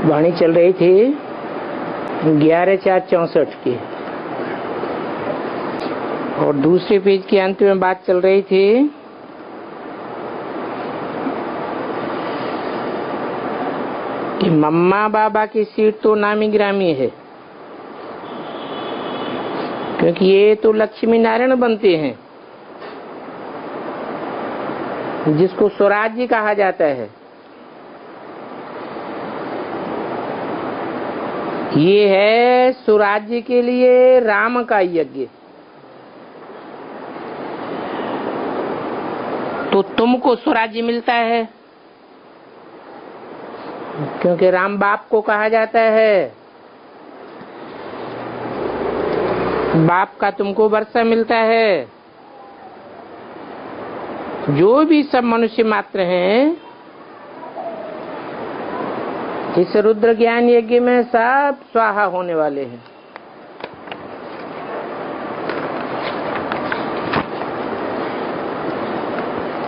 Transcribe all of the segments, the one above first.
वाणी चल रही थी 11/4/64 की, और दूसरे पेज के अंत में बात चल रही थी कि मम्मा बाबा की सीट तो नामी ग्रामी है, क्योंकि ये तो लक्ष्मी नारायण बनते हैं, जिसको स्वराज्य कहा जाता है। ये है स्वराज्य के लिए राम का यज्ञ। तो तुमको स्वराज्य मिलता है, क्योंकि राम बाप को कहा जाता है। बाप का तुमको वर्षा मिलता है। जो भी सब मनुष्य मात्र हैं, इस रुद्र ज्ञान यज्ञ में सब स्वाहा होने वाले हैं।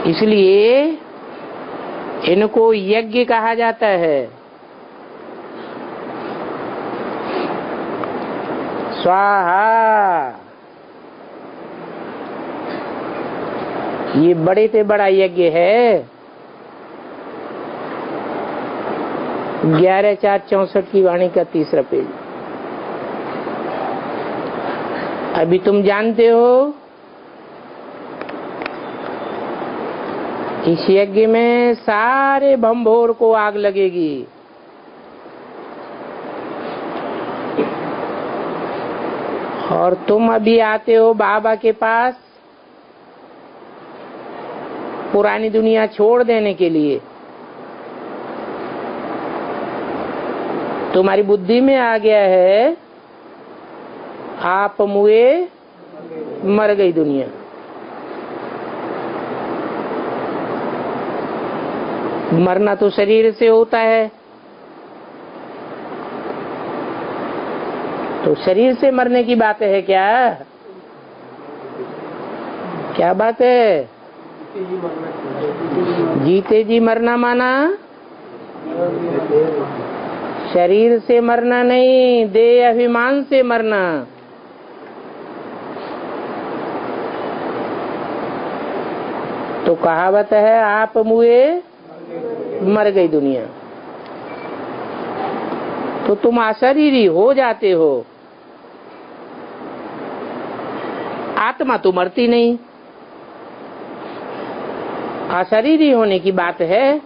इसलिए इनको यज्ञ कहा जाता है। स्वाहा, ये बड़े से बड़ा यज्ञ है। 11/4/64 की वाणी का तीसरा पेज। अभी तुम जानते हो इस यज्ञ में सारे भंभोर को आग लगेगी। और तुम अभी आते हो बाबा के पास पुरानी दुनिया छोड़ देने के लिए। तुम्हारी बुद्धि में आ गया है आप मुए मर गई दुनिया। मरना तो शरीर से होता है, तो शरीर से मरने की बात है क्या? क्या बात है? जीते जी मरना माना शरीर से मरना नहीं, देह अभिमान से मरना। तो कहावत है आप मुए मर गई दुनिया। तो तुम अशरीरी हो जाते हो। आत्मा तो मरती नहीं, अशरीरी होने की बात है।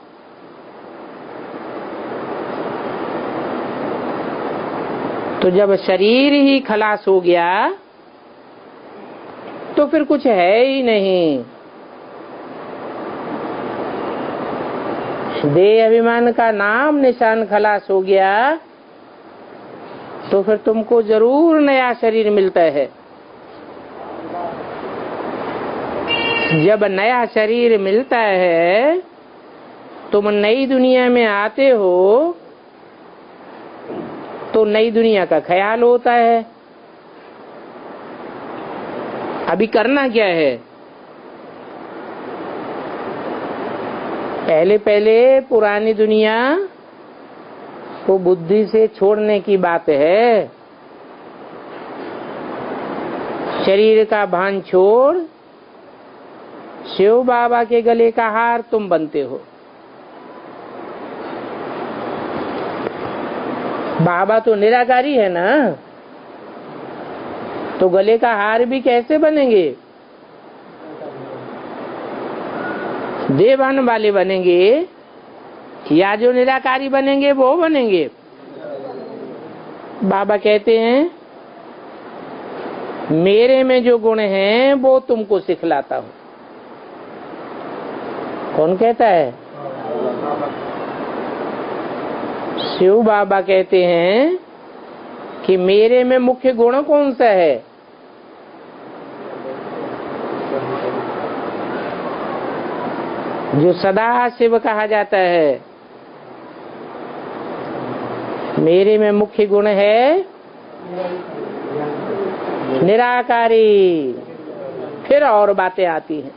तो जब शरीर ही खलास हो गया तो फिर कुछ है ही नहीं। देह अभिमान का नाम निशान खलास हो गया तो फिर तुमको जरूर नया शरीर मिलता है। जब नया शरीर मिलता है, तुम नई दुनिया में आते हो तो नई दुनिया का ख्याल होता है। अभी करना क्या है? पहले पुरानी दुनिया को बुद्धि से छोड़ने की बात है। शरीर का भान छोड़ शिव बाबा के गले का हार तुम बनते हो। बाबा तो निराकारी है ना, तो गले का हार भी कैसे बनेंगे? देवान वाले बनेंगे या जो निराकारी बनेंगे वो बनेंगे? बाबा कहते हैं मेरे में जो गुण हैं वो तुमको सिखलाता हूं। कौन कहता है? शिव बाबा कहते हैं कि मेरे में मुख्य गुण कौन सा है? जो सदा शिव कहा जाता है। मेरे में मुख्य गुण है निराकारी। फिर और बातें आती हैं,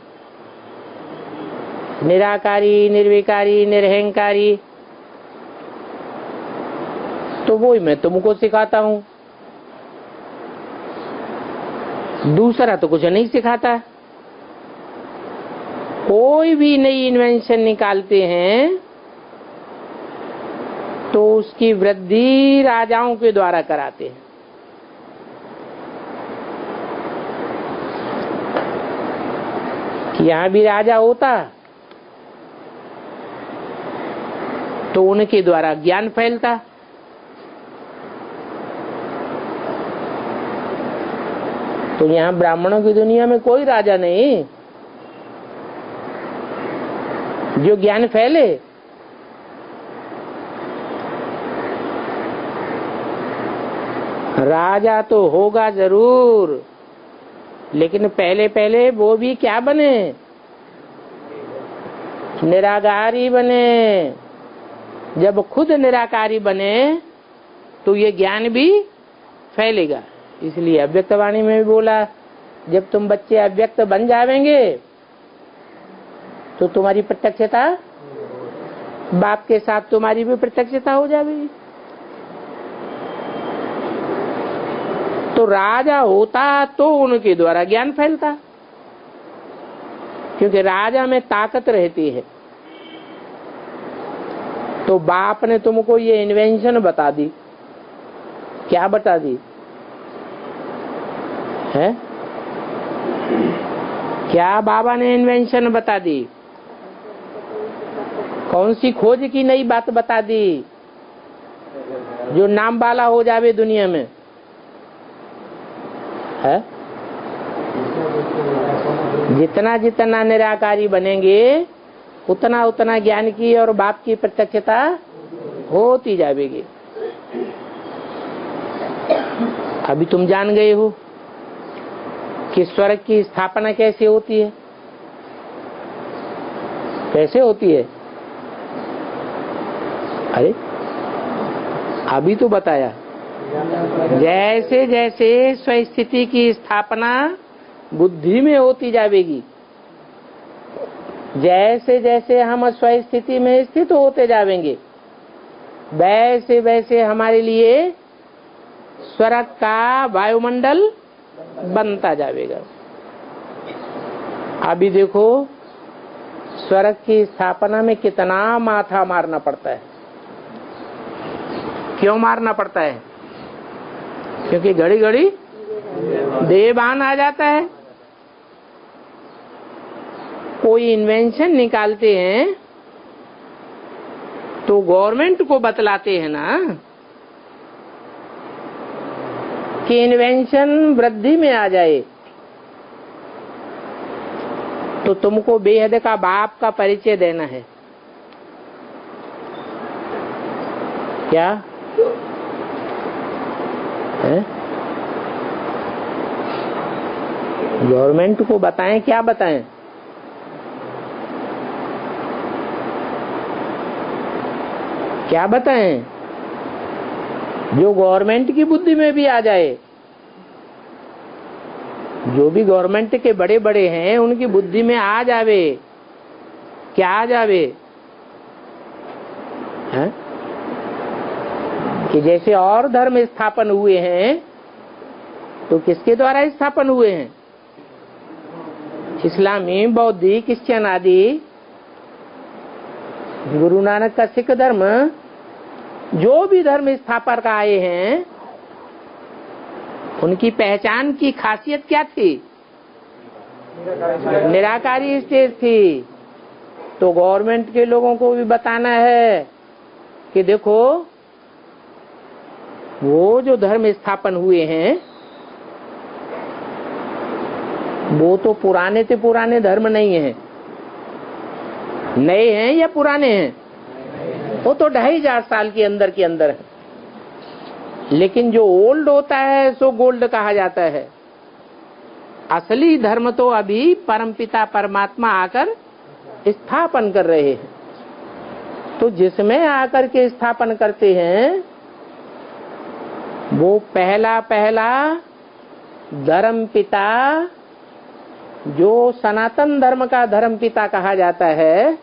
निराकारी, निर्विकारी, निरहंकारी। तो वो ही मैं तुमको सिखाता हूँ, दूसरा तो कुछ नहीं सिखाता। कोई भी नई इन्वेंशन निकालते हैं तो उसकी वृद्धि राजाओं के द्वारा कराते हैं। यहां भी राजा होता तो उनके द्वारा ज्ञान फैलता। तो यहाँ ब्राह्मणों की दुनिया में कोई राजा नहीं जो ज्ञान फैले। राजा तो होगा जरूर, लेकिन पहले पहले वो भी क्या बने, निराकारी बने। जब खुद निराकारी बने तो ये ज्ञान भी फैलेगा। इसलिए अव्यक्त वाणी में भी बोला, जब तुम बच्चे अव्यक्त बन जावेंगे तो तुम्हारी प्रत्यक्षता, बाप के साथ तुम्हारी भी प्रत्यक्षता हो जाएगी। तो राजा होता तो उनके द्वारा ज्ञान फैलता, क्योंकि राजा में ताकत रहती है। तो बाप ने तुमको ये इन्वेंशन बता दी। क्या बता दी है? क्या बाबा ने इन्वेंशन बता दी? कौन सी खोज की नई बात बता दी जो नाम वाला हो जावे दुनिया में है? जितना जितना निराकारी बनेंगे उतना उतना ज्ञान की और बाप की प्रत्यक्षता होती जाएगी। अभी तुम जान गए हो कि स्वर्ग की स्थापना कैसे होती है, कैसे होती है? अरे अभी तो बताया, जैसे जैसे स्वस्थिति की स्थापना बुद्धि में होती जाएगी, जैसे जैसे हम स्वस्थिति में स्थित होते जाएंगे, वैसे वैसे हमारे लिए स्वर्ग का वायुमंडल बनता जाएगा। अभी देखो स्वर्ग की स्थापना में कितना माथा मारना पड़ता है। क्यों मारना पड़ता है? क्योंकि घड़ी घड़ी देवान आ जाता है। कोई इन्वेंशन निकालते हैं तो गवर्नमेंट को बतलाते हैं ना कि इन्वेंशन वृद्धि में आ जाए, तो तुमको बेहद का बाप का परिचय देना है। क्या है? गवर्नमेंट को बताएं, क्या बताएं? क्या बताएं जो गवर्नमेंट की बुद्धि में भी आ जाए। जो भी गवर्नमेंट के बड़े बड़े हैं उनकी बुद्धि में आ जावे। क्या आ जावे है? कि जैसे और धर्म स्थापन हुए हैं तो किसके द्वारा स्थापन हुए हैं? इस्लामी, बौद्धिक, क्रिश्चियन आदि। गुरु नानक का सिख धर्म, जो भी धर्म स्थापक आए हैं उनकी पहचान की खासियत क्या थी? निराकारी स्टेज थी। तो गवर्नमेंट के लोगों को भी बताना है कि देखो वो जो धर्म स्थापन हुए हैं वो तो पुराने से पुराने धर्म नहीं है। नए हैं या पुराने हैं? वो तो 2500 साल के अंदर है। लेकिन जो ओल्ड होता है सो गोल्ड कहा जाता है। असली धर्म तो अभी परमपिता परमात्मा आकर स्थापन कर रहे हैं। तो जिसमें आकर के स्थापन करते हैं वो पहला पहला धर्म पिता, जो सनातन धर्म का धर्म पिता कहा जाता है,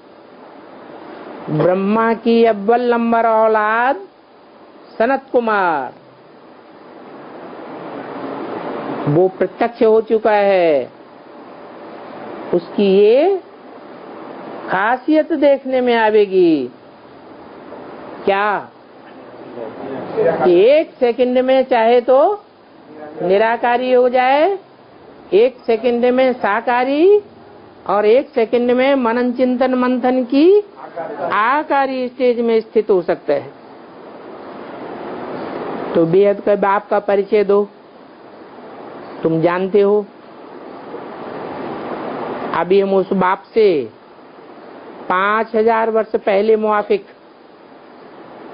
ब्रह्मा की अव्वल नंबर औलाद सनत कुमार, वो प्रत्यक्ष हो चुका है। उसकी ये खासियत देखने में आवेगी क्या कि 1 सेकंड में चाहे तो निराकारी हो जाए, 1 सेकंड में साकारी, और 1 सेकंड में मनन चिंतन मंथन की आकारी स्टेज में स्थित हो सकता है। तो बेहद के बाप का परिचय दो, तुम जानते हो। अभी हम उस बाप से 5000 वर्ष पहले मुआफिक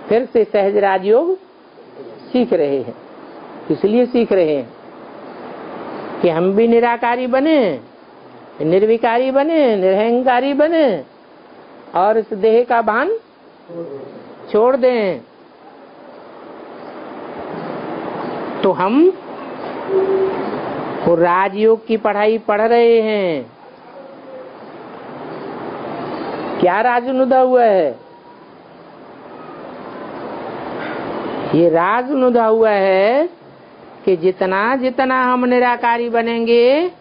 फिर से सहज राजयोग सीख रहे हैं। इसलिए सीख रहे हैं कि हम भी निराकारी बने, निर्विकारी बने, निरहंकारी बने, और इस देह का भान छोड़ दें। तो हम वो राजयोग की पढ़ाई पढ़ रहे हैं। क्या राज नुदा हुआ है? ये राज नुदा हुआ है कि जितना जितना हम निराकारी बनेंगे,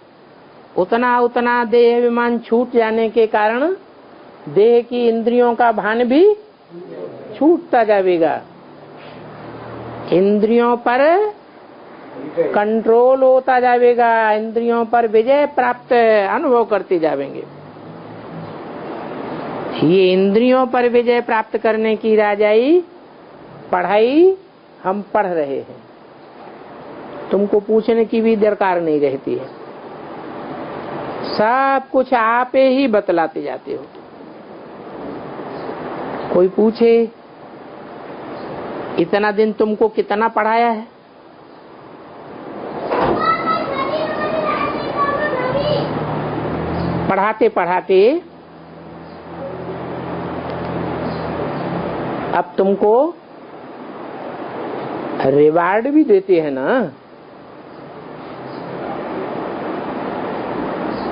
उतना उतना देह अभिमान छूट जाने के कारण देह की इंद्रियों का भान भी छूटता जाएगा। इंद्रियों पर कंट्रोल होता जाएगा, इंद्रियों पर विजय प्राप्त अनुभव करते जाएंगे। ये इंद्रियों पर विजय प्राप्त करने की राजाई पढ़ाई हम पढ़ रहे हैं। तुमको पूछने की भी दरकार नहीं रहती है, सब कुछ आप ही बतलाते जाते हो। कोई पूछे इतना दिन तुमको कितना पढ़ाया है? पढ़ाते पढ़ाते अब तुमको रिवार्ड भी देते हैं ना।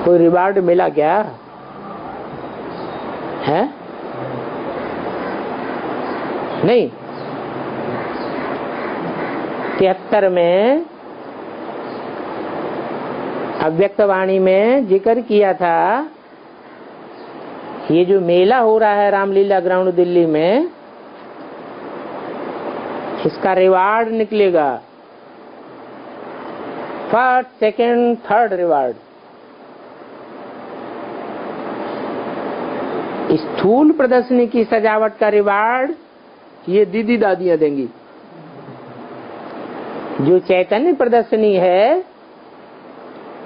कोई रिवार्ड मिला क्या है? नहीं। 73 में अव्यक्तवाणी में जिक्र किया था, ये जो मेला हो रहा है रामलीला ग्राउंड दिल्ली में, इसका रिवार्ड निकलेगा 1st, 2nd, 3rd रिवार्ड। स्थूल प्रदर्शनी की सजावट का रिवार्ड ये दीदी दादियां देंगी। जो चैतन्य प्रदर्शनी है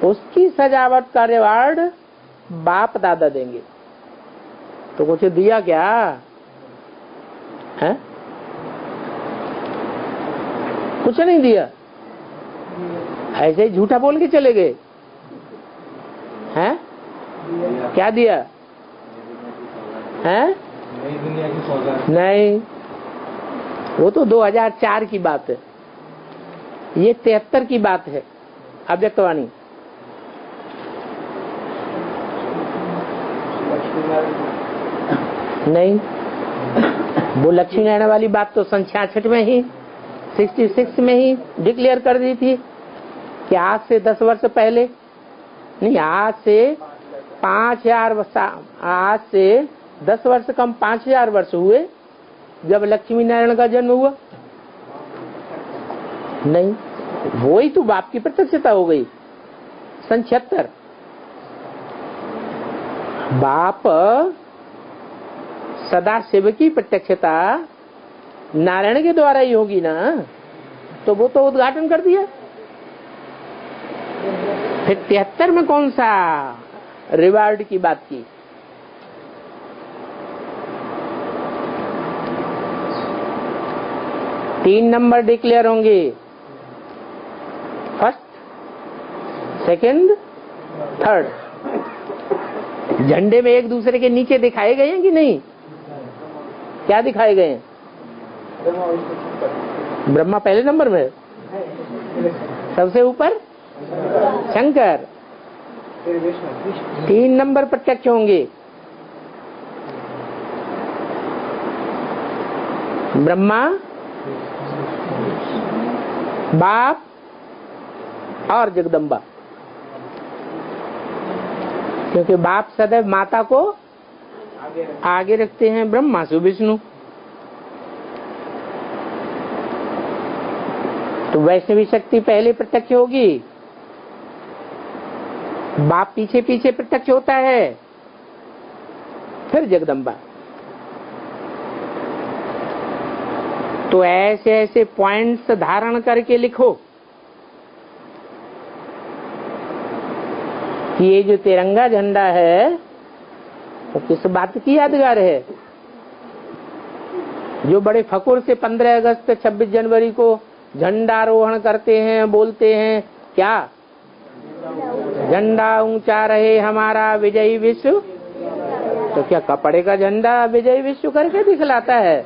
उसकी सजावट का रिवार्ड बाप दादा देंगे। तो कुछ दिया क्या है? कुछ नहीं दिया, ऐसे ही झूठा बोल के चले गए हैं। क्या दिया है? नहीं, वो तो 2004 की बात है, ये 73 की बात है अव्यक्तवाणी। नहीं, वो लक्ष्मी नारायण वाली बात तो सन 66 में ही 66 में ही डिक्लेयर कर दी थी कि आज से 10 वर्ष पहले नहीं, आज से 5000 वर्ष, आज से 10 वर्ष कम 5000 वर्ष हुए जब लक्ष्मी नारायण का जन्म हुआ। नहीं, वो ही तो बाप की प्रत्यक्षता हो गई सन 76। बाप सदा शिव की प्रत्यक्षता नारायण के द्वारा ही होगी ना, तो वो तो उद्घाटन कर दिया। फिर 73 में कौन सा रिवार्ड की बात की? तीन नंबर डिक्लेयर होंगे, 1st, 2nd, 3rd। झंडे में एक दूसरे के नीचे दिखाए गए हैं कि नहीं? क्या दिखाए गए हैं? ब्रह्मा पहले नंबर में, सबसे ऊपर शंकर, 3 नंबर प्रत्यक्ष होंगे। ब्रह्मा बाप और जगदम्बा, क्योंकि बाप सदैव माता को आगे रखते हैं, ब्रह्मा सु विष्णु। तो वैष्णवी शक्ति पहले प्रत्यक्ष होगी, बाप पीछे पीछे प्रत्यक्ष होता है, फिर जगदम्बा। तो ऐसे ऐसे पॉइंट्स धारण करके लिखो कि ये जो तिरंगा झंडा है वो किस बात की यादगार है। जो बड़े फकुर से 15 अगस्त 26 जनवरी को झंडारोहण करते हैं, बोलते हैं क्या, झंडा ऊंचा रहे हमारा विजयी विश्व, तो क्या कपड़े का झंडा विजयी विश्व करके दिखलाता है?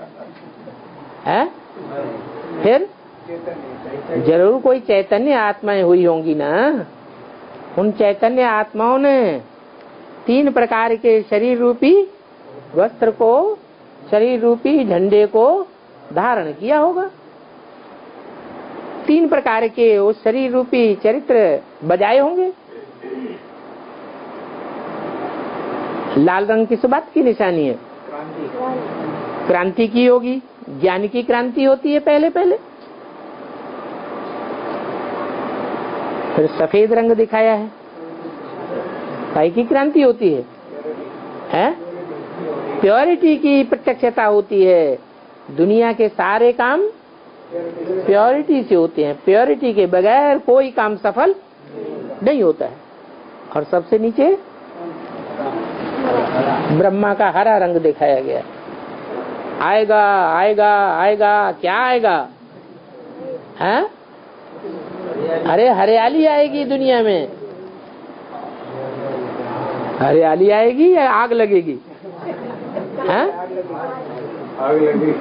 फिर जरूर कोई चैतन्य आत्माएं हुई होंगी ना। उन चैतन्य आत्माओं ने 3 प्रकार के शरीर रूपी वस्त्र को, शरीर रूपी झंडे को धारण किया होगा। 3 प्रकार के उस शरीर रूपी चरित्र बजाए होंगे। लाल रंग किस बात की निशानी है? क्रांति की होगी, ज्ञान की क्रांति होती है पहले पहले। फिर सफेद रंग दिखाया है, काय की क्रांति होती है? प्योरिटी की प्रत्यक्षता होती है। दुनिया के सारे काम प्योरिटी से होते हैं, प्योरिटी के बगैर कोई काम सफल नहीं होता है। और सबसे नीचे ब्रह्मा का हरा रंग दिखाया गया। आएगा आएगा आएगा, क्या आएगा? हैं? अरे हरियाली आएगी दुनिया में। हरियाली आएगी या आग लगेगी? हैं?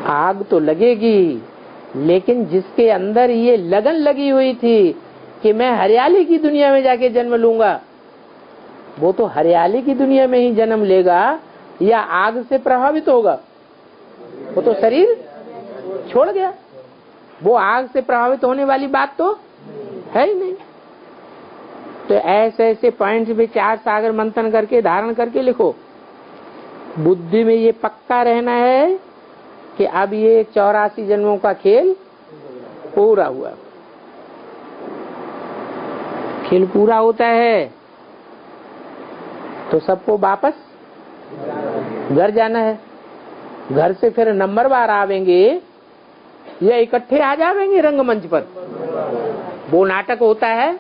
आग तो लगेगी, लेकिन जिसके अंदर ये लगन लगी हुई थी कि मैं हरियाली की दुनिया में जाके जन्म लूंगा, वो तो हरियाली की दुनिया में ही जन्म लेगा या आग से प्रभावित होगा? वो तो शरीर छोड़ गया, वो आग से प्रभावित होने वाली बात तो है ही नहीं। तो ऐसे ऐसे पॉइंट्स विचार सागर मंथन करके धारण करके लिखो। बुद्धि में ये पक्का रहना है कि अब ये 84 जन्मों का खेल पूरा हुआ। खेल पूरा होता है तो सबको वापस घर जाना है। घर से फिर नंबरवार आवेंगे या इकट्ठे आ जावेंगे रंगमंच पर। वो नाटक होता है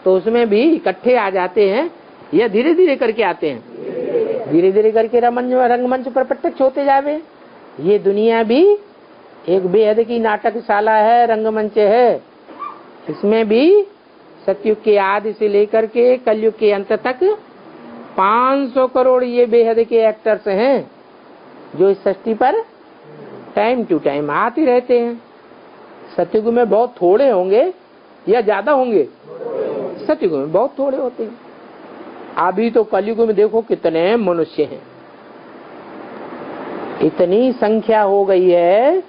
तो उसमें भी इकट्ठे आ जाते हैं या धीरे धीरे करके आते हैं। धीरे धीरे करके रंगमंच पर प्रत्यक्ष होते जावे। ये दुनिया भी एक बेहद की नाटकशाला है, रंगमंच है। इसमें भी सतयुग के आदि से लेकर के कलयुग के अंत तक 500 करोड़ ये बेहद के एक्टर्स हैं जो इस सृष्टि पर टाइम टू टाइम आते रहते हैं। सतयुग में बहुत थोड़े होंगे या ज्यादा होंगे? सतयुग में बहुत थोड़े होते हैं। अभी तो कलयुग में देखो कितने मनुष्य हैं। इतनी संख्या हो गई है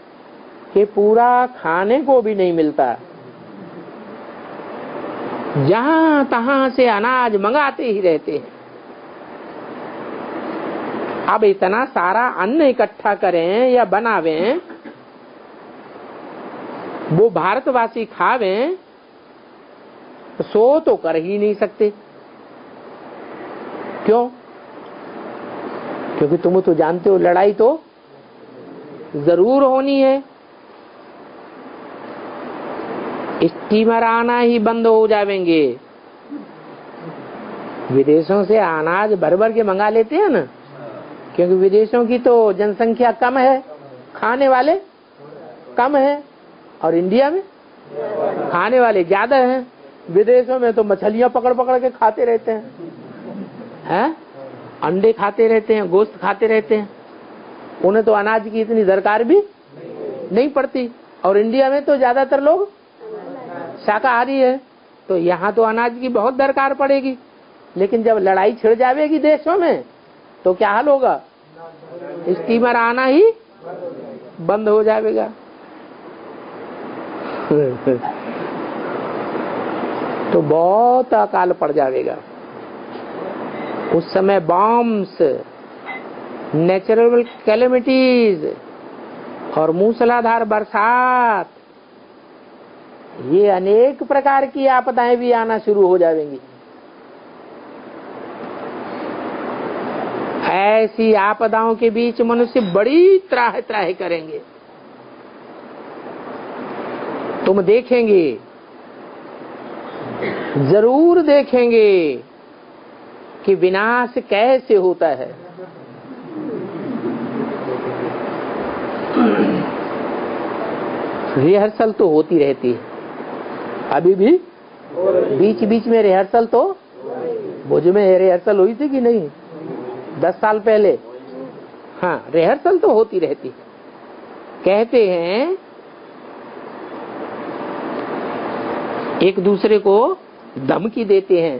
कि पूरा खाने को भी नहीं मिलता। जहां तहां से अनाज मंगाते ही रहते हैं। अब इतना सारा अन्न इकट्ठा करें या बनावें, वो भारतवासी खावें, सो तो कर ही नहीं सकते। क्यों? क्योंकि तुम तो जानते हो लड़ाई तो जरूर होनी है। स्टीमर आना ही बंद हो जावेंगे। विदेशों से अनाज भर भर के मंगा लेते हैं ना, क्योंकि विदेशों की तो जनसंख्या कम है, खाने वाले कम है, और इंडिया में खाने वाले ज्यादा हैं। विदेशों में तो मछलियां पकड़ पकड़ के खाते रहते हैं, अंडे खाते रहते हैं, गोश्त खाते रहते हैं। उन्हें तो अनाज की इतनी दरकार भी नहीं पड़ती। और इंडिया में तो ज्यादातर लोग शाकाहारी है, तो यहाँ तो अनाज की बहुत दरकार पड़ेगी। लेकिन जब लड़ाई छिड़ जाएगी देशों में तो क्या हाल होगा? स्टीमर आना ही बंद हो जाएगा। तो बहुत अकाल पड़ जाएगा। उस समय बॉम्ब्स, नेचुरल कैलेमिटीज और मूसलाधार बरसात, ये अनेक प्रकार की आपदाएं भी आना शुरू हो जाएंगी। ऐसी आपदाओं के बीच मनुष्य बड़ी त्राह त्राह करेंगे। तुम देखेंगे, जरूर देखेंगे कि विनाश कैसे होता है। रिहर्सल तो होती रहती है, अभी भी बीच बीच में रिहर्सल तो, भुज में रिहर्सल हुई थी कि नहीं 10 साल पहले? हाँ, रिहर्सल तो होती रहती है। कहते हैं एक दूसरे को धमकी देते हैं।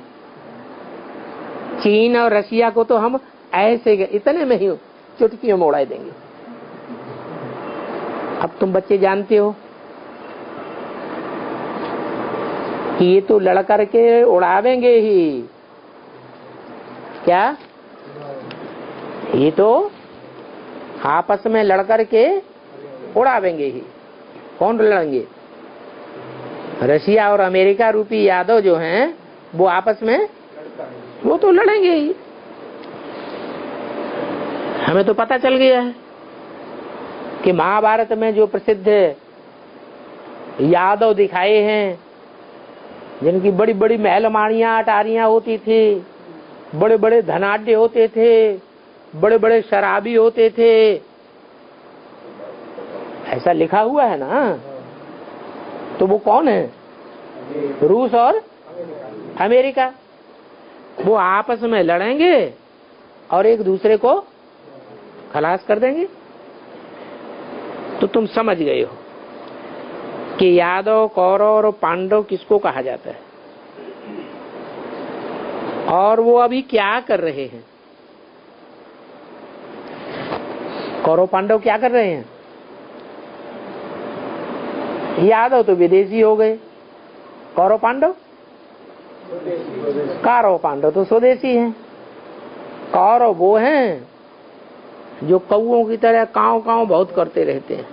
चीन और रशिया को तो हम ऐसे इतने में ही चुटकियों में उड़ा देंगे। अब तुम बच्चे जानते हो कि ये तो लड़ करके उड़ावेंगे ही। क्या? ये तो आपस में लड़ करके उड़ावेंगे ही। कौन लड़ेंगे? रशिया और अमेरिका रूपी यादव जो हैं वो आपस में वो तो लड़ेंगे ही। हमें तो पता चल गया है कि महाभारत में जो प्रसिद्ध यादव दिखाए हैं, जिनकी बड़ी बड़ी महलमाड़ियां अटारियां होती थी, बड़े बड़े धनाढ्य होते थे, बड़े बड़े शराबी होते थे, ऐसा लिखा हुआ है ना। तो वो कौन है? रूस और अमेरिका। वो आपस में लड़ेंगे और एक दूसरे को खलास कर देंगे। तो तुम समझ गए हो कि यादव, कौरव और पांडव किसको कहा जाता है और वो अभी क्या कर रहे हैं। कौरव पांडव क्या कर रहे हैं? यादव तो विदेशी हो गए, कौरव पांडव तो स्वदेशी हैं। कौरव वो हैं जो कौओं की तरह काव काव बहुत करते रहते हैं,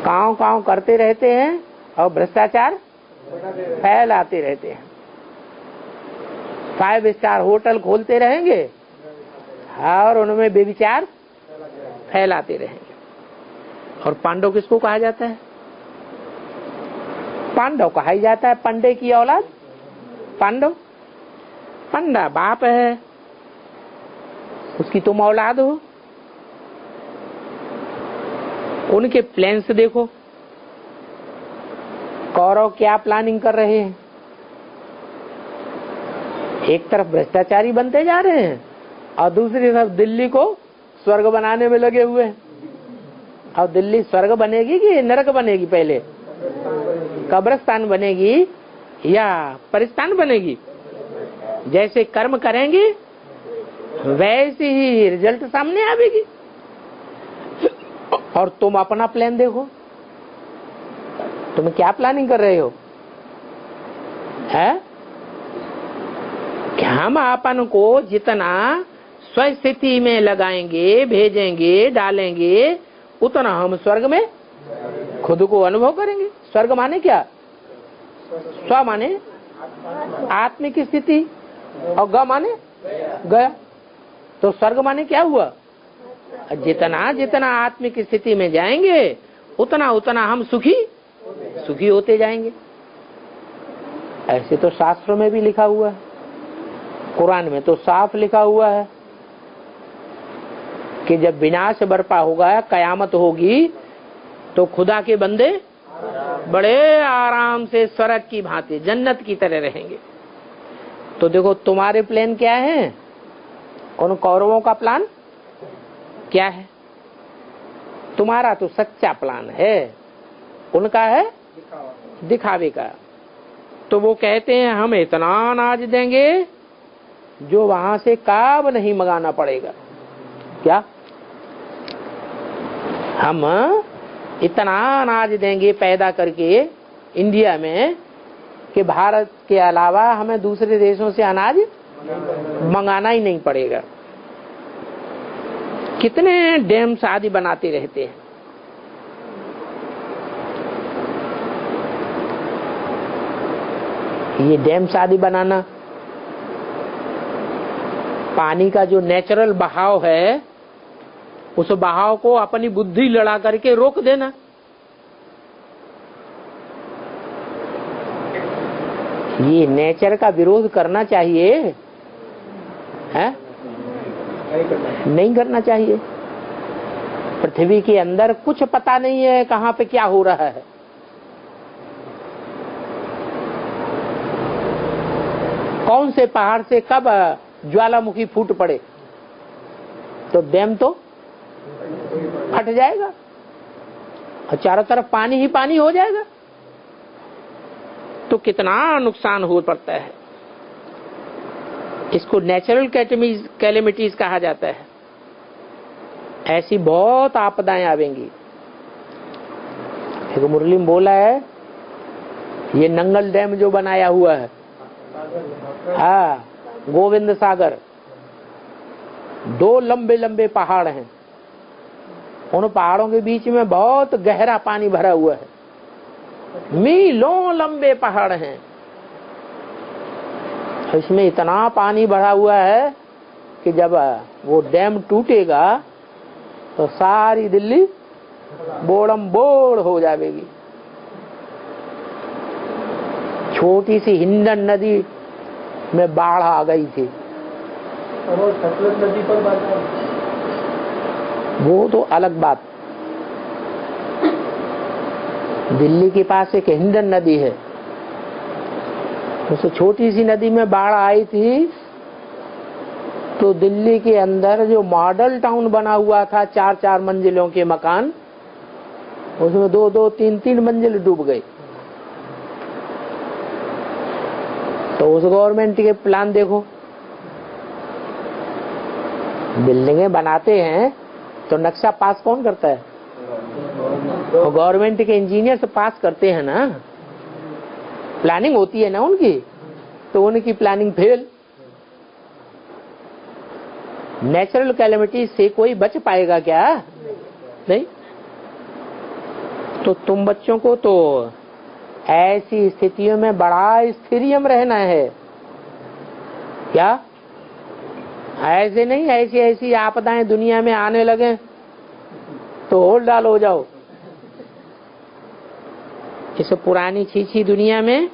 काव काव करते रहते हैं और भ्रष्टाचार फैलाते रहते हैं। 5 स्टार होटल खोलते रहेंगे और उनमें व्यभिचार फैलाते रहेंगे। और पांडव किसको कहा जाता है? पांडव कहा जाता है पंडे की औलाद। पांडव, पंडा बाप है, उसकी तुम औलाद हो। उनके प्लान्स देखो, कौरव क्या प्लानिंग कर रहे हैं। एक तरफ भ्रष्टाचारी बनते जा रहे हैं और दूसरी तरफ दिल्ली को स्वर्ग बनाने में लगे हुए हैं। और दिल्ली स्वर्ग बनेगी कि नरक बनेगी? पहले कब्रिस्तान बनेगी या परिस्तान बनेगी? जैसे कर्म करेंगे वैसे ही रिजल्ट सामने आवेगी। और तुम अपना प्लान देखो, तुम क्या प्लानिंग कर रहे हो? है कि हम अपन को जितना स्वस्थिति में लगाएंगे, भेजेंगे, डालेंगे, उतना हम स्वर्ग में खुद को अनुभव करेंगे। स्वर्ग माने क्या? स्व माने आत्मिक स्थिति और ग माने गया। तो स्वर्ग माने क्या हुआ? जितना जितना आत्मिक स्थिति में जाएंगे उतना उतना हम सुखी होते जाएंगे। ऐसे तो शास्त्रों में भी लिखा हुआ है, कुरान में तो साफ लिखा हुआ है कि जब विनाश बरपा होगा, कयामत होगी, तो खुदा के बंदे बड़े आराम से स्वर्ग की भांति जन्नत की तरह रहेंगे। तो देखो तुम्हारे प्लान क्या है, उन कौरवों का प्लान क्या है? तुम्हारा तो सच्चा प्लान है, उनका है दिखावे का। तो वो कहते हैं हम इतना अनाज देंगे जो वहां से काब नहीं मंगाना पड़ेगा। क्या? हम इतना अनाज देंगे पैदा करके इंडिया में कि भारत के अलावा हमें दूसरे देशों से अनाज मंगाना ही नहीं पड़ेगा। कितने डैम्स आदि बनाते रहते हैं। ये डैम्स आदि बनाना, पानी का जो नेचुरल बहाव है उस बहाव को अपनी बुद्धि लड़ा करके रोक देना। ये नेचर का विरोध करना चाहिए है? नहीं करना चाहिए। पृथ्वी के अंदर कुछ पता नहीं है कहां पे क्या हो रहा है। कौन से पहाड़ से कब ज्वालामुखी फूट पड़े तो डैम तो फट जाएगा और चारों तरफ पानी ही पानी हो जाएगा। तो कितना नुकसान हो पड़ता है। इसको नेचुरल कैलेमिटीज कहा जाता है। ऐसी बहुत आपदाएं आवेंगी। एक मुरली में बोला है ये नंगल डैम जो बनाया हुआ है, हाँ, गोविंद सागर, 2 लंबे लंबे पहाड़ हैं। उन पहाड़ों के बीच में बहुत गहरा पानी भरा हुआ है। मीलों लंबे पहाड़ हैं। इसमें इतना पानी भरा हुआ है कि जब वो डैम टूटेगा तो सारी दिल्ली बोड़म बोड़ हो जाएगी। छोटी सी हिंडन नदी में बाढ़ आ गई थी। सतलुज नदी पर वो तो अलग बात। दिल्ली के पास एक हिंडन नदी है, उस छोटी सी नदी में बाढ़ आई थी तो दिल्ली के अंदर जो मॉडल टाउन बना हुआ था 4-4 मंजिलों के मकान, उसमें 2-2, 3-3 मंजिल डूब गए। तो उस गवर्नमेंट के प्लान देखो, बिल्डिंगें बनाते हैं तो नक्शा पास कौन करता है? और गवर्नमेंट के इंजीनियर से पास करते हैं ना, प्लानिंग होती है ना उनकी, तो उनकी प्लानिंग फेल। नेचुरल कैलेमिटी से कोई बच पाएगा क्या? नहीं। तो तुम बच्चों को तो ऐसी स्थितियों में बड़ा स्थिरियम रहना है क्या? ऐसे नहीं, ऐसी ऐसी आपदाएं दुनिया में आने लगे तो होल डाल हो जाओ। इस पुरानी छीछी दुनिया में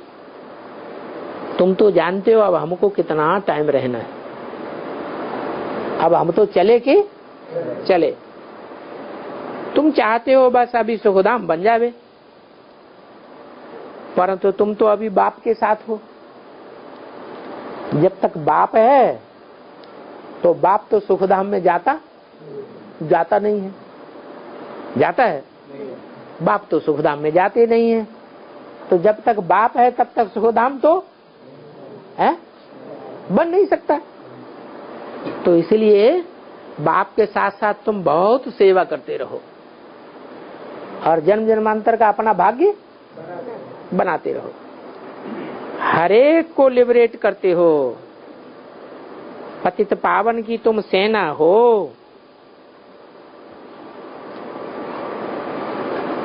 तुम तो जानते हो अब हमको कितना टाइम रहना है। अब हम तो चले के चले। तुम चाहते हो बस अभी सुखधाम बन जावे, परंतु तुम तो अभी बाप के साथ हो। जब तक बाप है तो बाप तो सुखधाम में जाता नहीं है। जाता है? बाप तो सुखधाम में जाते नहीं है। तो जब तक बाप है तब तक सुखधाम तो है बन नहीं सकता। तो इसलिए बाप के साथ साथ तुम बहुत सेवा करते रहो और जन्म जन्मांतर का अपना भाग्य बनाते रहो। हर एक को लिबरेट करते हो। पतित पावन की तुम सेना हो,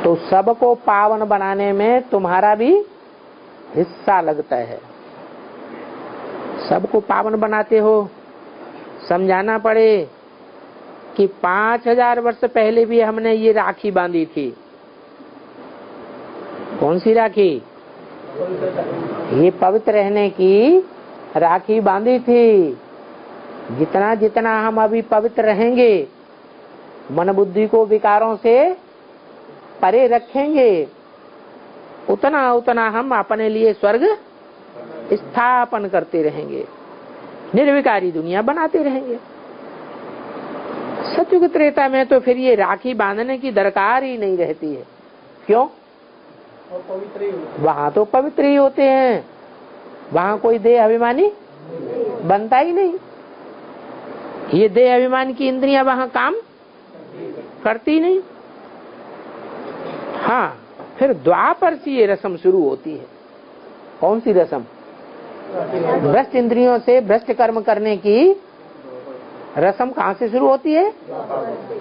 तो सबको पावन बनाने में तुम्हारा भी हिस्सा लगता है। सबको पावन बनाते हो। समझाना पड़े कि 5000 वर्ष पहले भी हमने ये राखी बांधी थी। कौन सी राखी? ये पवित्र रहने की राखी बांधी थी। जितना जितना हम अभी पवित्र रहेंगे, मन बुद्धि को विकारों से परे रखेंगे, उतना उतना हम अपने लिए स्वर्ग स्थापन करते रहेंगे, निर्विकारी दुनिया बनाते रहेंगे। सतयुग त्रेता में तो फिर ये राखी बांधने की दरकार ही नहीं रहती है। क्यों? वहां तो पवित्र ही होते हैं, वहां कोई देह अभिमानी बनता ही नहीं। ये देह अभिमान की इंद्रियां वहां काम करती नहीं। हाँ, फिर द्वापर से ये रस्म शुरू होती है। कौन सी रस्म? भ्रष्ट इंद्रियों से भ्रष्ट कर्म करने की रस्म कहाँ से शुरू होती है?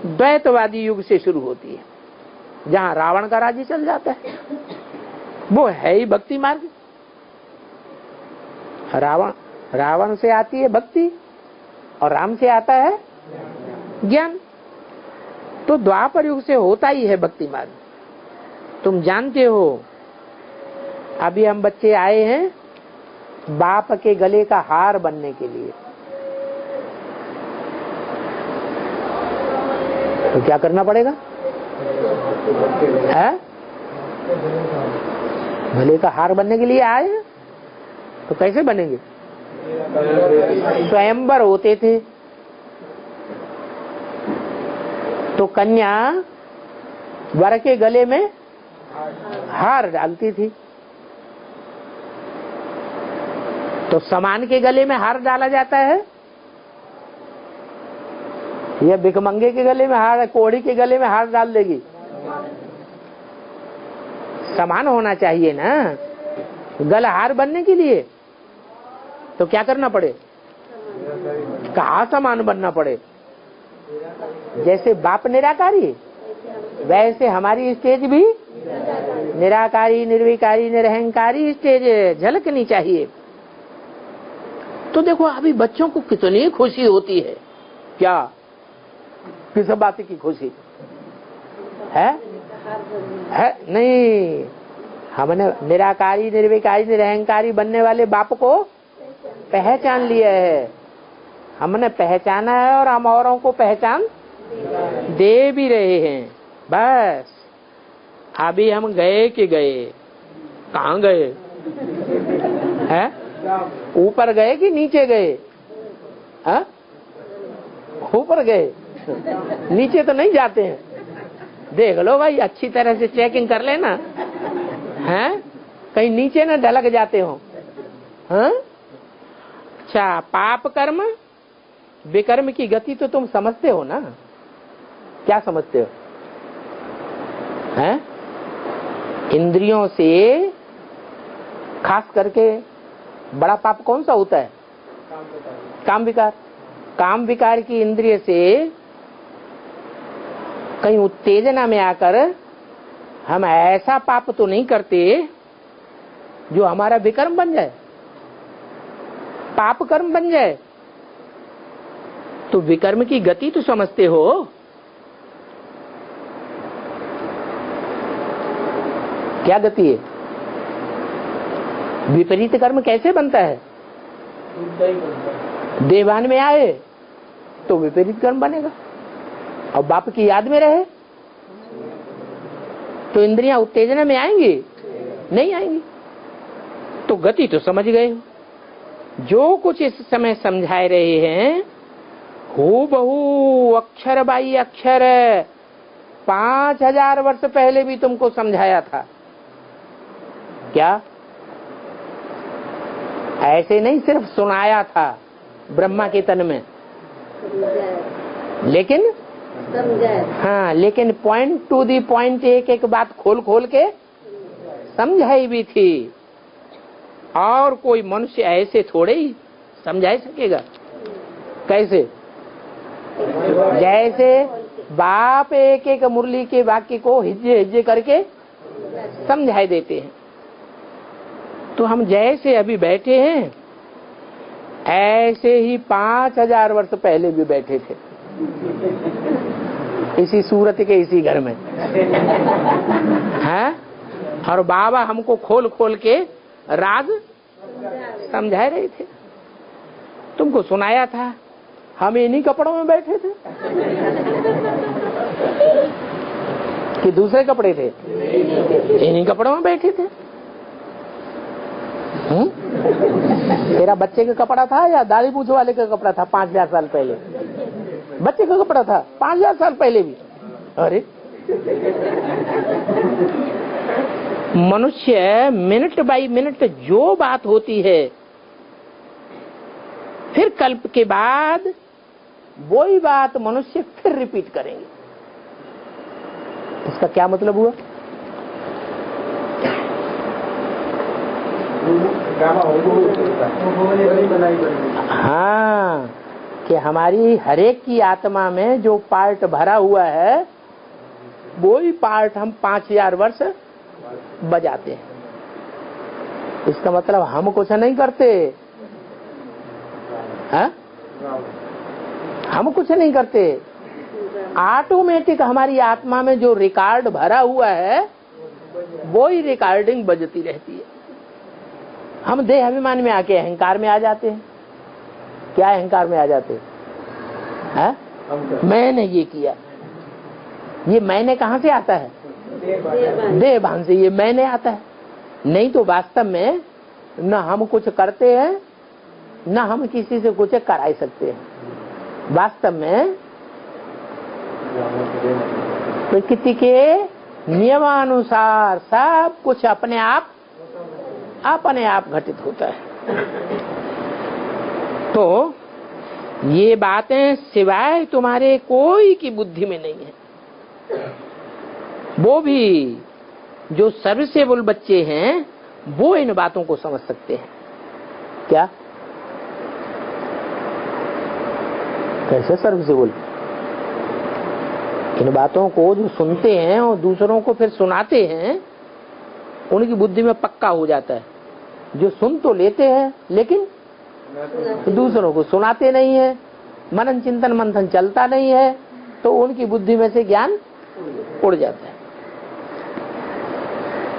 द्वैतवादी युग से शुरू होती है, जहाँ रावण का राज्य चल जाता है। वो है ही भक्ति मार्ग। रावण से आती है भक्ति और राम से आता है ज्ञान। तो द्वापर युग से होता ही है भक्ति मार्ग। तुम जानते हो, अभी हम बच्चे आए हैं बाप के गले का हार बनने के लिए, तो क्या करना पड़ेगा? है? गले का हार बनने के लिए आए हैं, तो कैसे बनेंगे? स्वयंवर होते थे तो कन्या वर के गले में हार डालती थी, तो समान के गले में हार डाला जाता है या भिखमंगे के गले में हार, कोढ़ी के गले में हार डाल देगी? समान होना चाहिए ना। गला हार बनने के लिए तो क्या करना पड़े? कहाँ समान बनना पड़े? जैसे बाप निराकारी, वैसे हमारी स्टेज भी निराकारी, निर्विकारी, निरहंकारी स्टेज झलकनी चाहिए। तो देखो अभी बच्चों को कितनी खुशी होती है। क्या? किस बात की खुशी है? नहीं, हमने निराकारी, निर्विकारी, निरहंकारी बनने वाले बाप को पहचान लिया है। हमने पहचाना है और हम औरों को पहचान दे भी रहे हैं। बस अभी हम गए कि गए? कहाँ गए? हैं? ऊपर गए कि नीचे गए? हाँ? ऊपर गए, नीचे तो नहीं जाते हैं। देख लो भाई, अच्छी तरह से चेकिंग कर लेना, हैं? कहीं नीचे ना ढलक जाते हो। हाँ? अच्छा, पाप कर्म विकर्म की गति तो तुम समझते हो ना? क्या समझते हो? हैं? इंद्रियों से खास करके बड़ा पाप कौन सा होता है? काम विकार। काम विकार की इंद्रिय से कहीं उत्तेजना में आकर हम ऐसा पाप तो नहीं करते जो हमारा विकर्म बन जाए, पाप कर्म बन जाए। तो विकर्म की गति तो समझते हो। क्या गति है? विपरीत कर्म कैसे बनता है? देवान में आए तो विपरीत कर्म बनेगा, और बाप की याद में रहे तो इंद्रियां उत्तेजना में आएंगी? नहीं आएंगी। तो गति तो समझ गए हो। जो कुछ इस समय समझा रहे हैं हूबहू अक्षर बाई अक्षर 5000 वर्ष पहले भी तुमको समझाया था। क्या? ऐसे नहीं सिर्फ सुनाया था ब्रह्मा के तन में, लेकिन हाँ, लेकिन पॉइंट टू दी पॉइंट एक एक बात खोल खोल के समझाई भी थी। और कोई मनुष्य ऐसे थोड़े ही समझा सकेगा। कैसे? जैसे बाप एक एक मुरली के वाक्य को हिज्जे हिज्जे करके समझाई देते हैं, तो हम जैसे अभी बैठे हैं ऐसे ही 5000 वर्ष पहले भी बैठे थे, इसी सूरत के इसी घर में। हैं? और बाबा हमको खोल खोल के राज समझा रहे थे। तुमको सुनाया था, हम इन्हीं कपड़ों में बैठे थे कि दूसरे कपड़े थे? इन्हीं कपड़ों में बैठे थे। तेरा बच्चे का कपड़ा था या दाढ़ी मूंछ वाले का कपड़ा था? 5000 साल पहले बच्चे का कपड़ा था, 5000 साल पहले भी। अरे मनुष्य मिनट बाई मिनट जो बात होती है, फिर कल्प के बाद वही बात मनुष्य फिर रिपीट करेंगे। इसका क्या मतलब हुआ? हाँ, कि हमारी हरेक की आत्मा में जो पार्ट भरा हुआ है वो ही पार्ट हम 5000 वर्ष बजाते हैं। इसका मतलब हम कुछ नहीं करते, है? हम कुछ नहीं करते, ऑटोमेटिक हमारी आत्मा में जो रिकॉर्ड भरा हुआ है वो ही रिकॉर्डिंग बजती रहती है। हम देह अभिमान में आके अहंकार में आ जाते हैं। क्या अहंकार में आ जाते हैं? मैंने ये किया, ये मैंने कहाँ से आता है? देह भान से ये मैंने आता है। नहीं तो वास्तव में न हम कुछ करते हैं न हम किसी से कुछ करा सकते हैं। वास्तव में प्रकृति के नियमानुसार सब कुछ अपने आप घटित होता है। तो ये बातें सिवाय तुम्हारे कोई की बुद्धि में नहीं है। वो भी जो सर्विसेबल बच्चे हैं वो इन बातों को समझ सकते हैं। क्या? कैसे सर्विसेबल? इन बातों को जो सुनते हैं और दूसरों को फिर सुनाते हैं उनकी बुद्धि में पक्का हो जाता है। जो सुन तो लेते हैं लेकिन दूसरों को सुनाते नहीं है, मनन चिंतन मंथन चलता नहीं है, तो उनकी बुद्धि में से ज्ञान उड़ जाता है।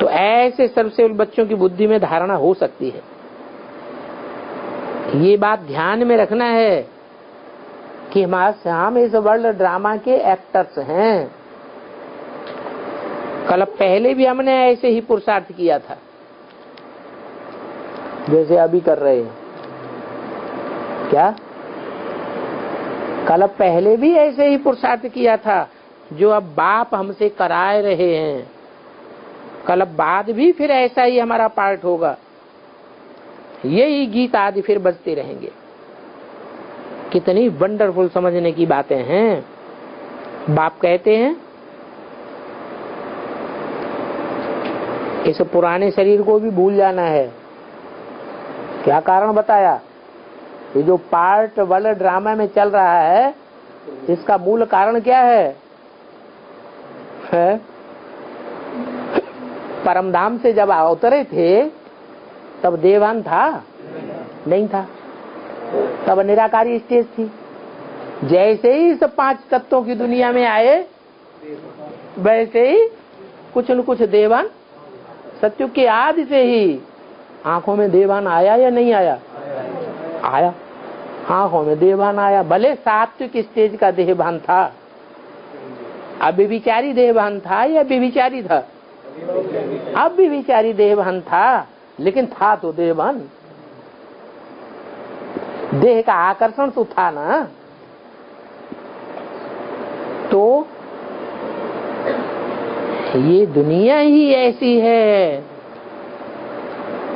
तो ऐसे सर्वसेवल बच्चों की बुद्धि में धारणा हो सकती है। ये बात ध्यान में रखना है कि हम इस वर्ल्ड ड्रामा के एक्टर्स हैं। कल पहले भी हमने ऐसे ही पुरुषार्थ किया था जैसे अभी कर रहे हैं। क्या? कल पहले भी ऐसे ही पुरुषार्थ किया था जो अब बाप हमसे कराए रहे हैं। कल बाद भी फिर ऐसा ही हमारा पार्ट होगा। यही गीत आदि फिर बजते रहेंगे। कितनी वंडरफुल समझने की बातें हैं। बाप कहते हैं इस पुराने शरीर को भी भूल जाना है। क्या कारण बताया? ये जो पार्ट वाले ड्रामा में चल रहा है इसका मूल कारण क्या है? परमधाम से जब अवतरे थे तब देवान था? नहीं था। तब निराकारी स्टेज थी। जैसे ही इस 5 तत्वों की दुनिया में आए वैसे ही कुछ न कुछ देवान सत्युग के आदि से ही आंखों में देवान आया या नहीं आया? आया। आंखों में देवान आया। भले सात्विक स्टेज का देहभान था, अव्यभिचारी देहभान था या व्यभिचारी था? अव्यभिचारी देहभान था, लेकिन था तो देहभान। देह का आकर्षण तो था ना। तो ये दुनिया ही ऐसी है।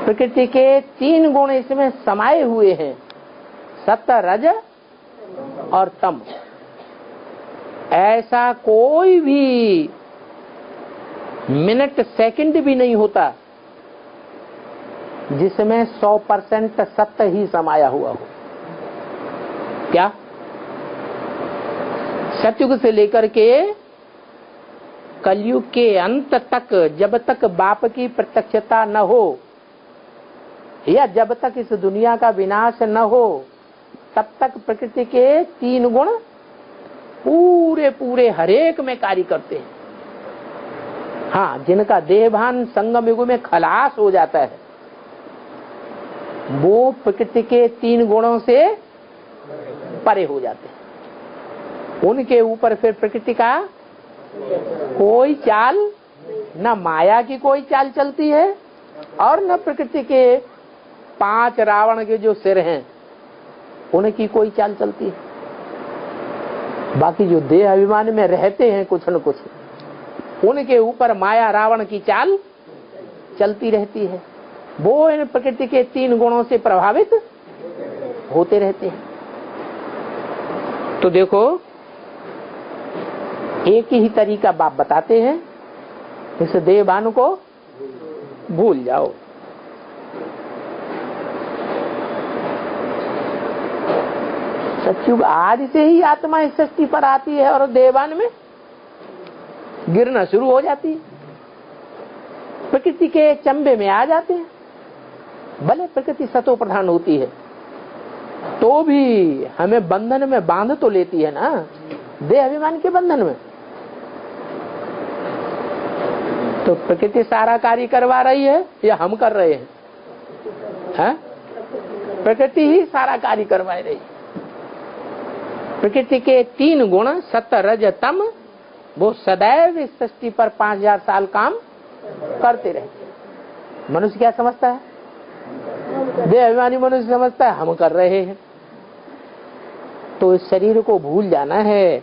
प्रकृति के 3 गुण इसमें समाये हुए हैं, सत्व रज और तम। ऐसा कोई भी मिनट सेकंड भी नहीं होता जिसमें 100% सत्य ही समाया हुआ हो। क्या? सतयुग से लेकर के कलयुग के अंत तक, जब तक बाप की प्रत्यक्षता न हो या जब तक इस दुनिया का विनाश न हो, तब तक प्रकृति के 3 गुण पूरे पूरे हरेक में कार्य करते हैं। हाँ, जिनका देहभान संगम युग में खलास हो जाता है वो प्रकृति के 3 गुणों से परे हो जाते हैं। उनके ऊपर फिर प्रकृति का कोई चाल, न माया की कोई चाल चलती है और न प्रकृति के 5 रावण के जो सिर हैं उनकी कोई चाल चलती है। बाकी जो देह अभिमान में रहते हैं कुछ न कुछ, उनके ऊपर माया रावण की चाल चलती रहती है। वो इन प्रकृति के 3 गुणों से प्रभावित होते रहते हैं। तो देखो, एक ही तरीका बाप बताते हैं, इस देहभान को भूल जाओ। सत्युग आज से ही आत्मा इस सृष्टि पर आती है और देवान में गिरना शुरू हो जाती है, प्रकृति के चंबे में आ जाते हैं। भले प्रकृति सतो प्रधान होती है तो भी हमें बंधन में बांध तो लेती है ना, देह अभिमान के बंधन में। तो प्रकृति सारा कार्य करवा रही है या हम कर रहे हैं? प्रकृति ही सारा कार्य करवा रही है। प्रकृति के 3 गुण सत रज तम वो सदैव इस सृष्टि पर 5000 साल काम करते रहे। मनुष्य क्या समझता है? देह अभिमानी मनुष्य समझता है हम कर रहे हैं। तो इस शरीर को भूल जाना है।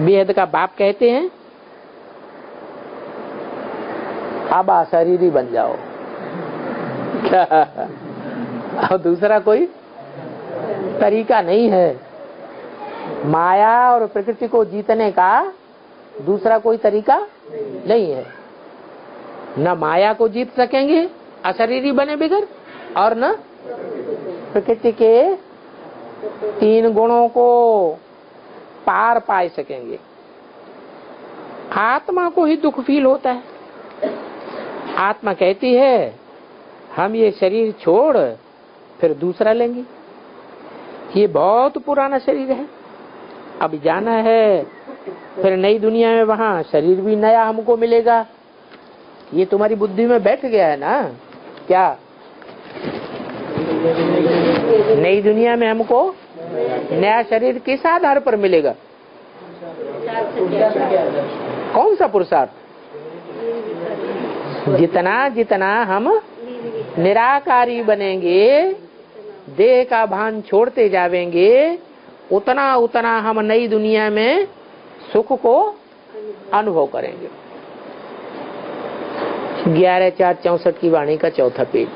बेहद का बाप कहते हैं अब शरीर ही बन जाओ। क्या और दूसरा कोई तरीका नहीं है। माया और प्रकृति को जीतने का दूसरा कोई तरीका नहीं है। न माया को जीत सकेंगे अशरीरी बने बिगर, और न प्रकृति के 3 गुणों को पार पा सकेंगे। आत्मा को ही दुख फील होता है। आत्मा कहती है हम ये शरीर छोड़ फिर दूसरा लेंगे। ये बहुत पुराना शरीर है, अब जाना है फिर नई दुनिया में, वहां शरीर भी नया हमको मिलेगा। ये तुम्हारी बुद्धि में बैठ गया है ना? क्या नई दुनिया में हमको नया शरीर किस आधार पर मिलेगा? कौन सा पुरुषार्थ? जितना जितना हम निराकारी बनेंगे, देह का भान छोड़ते जावेंगे, उतना उतना हम नई दुनिया में सुख को अनुभव करेंगे। 11/4/64 की वाणी का 4था पेज।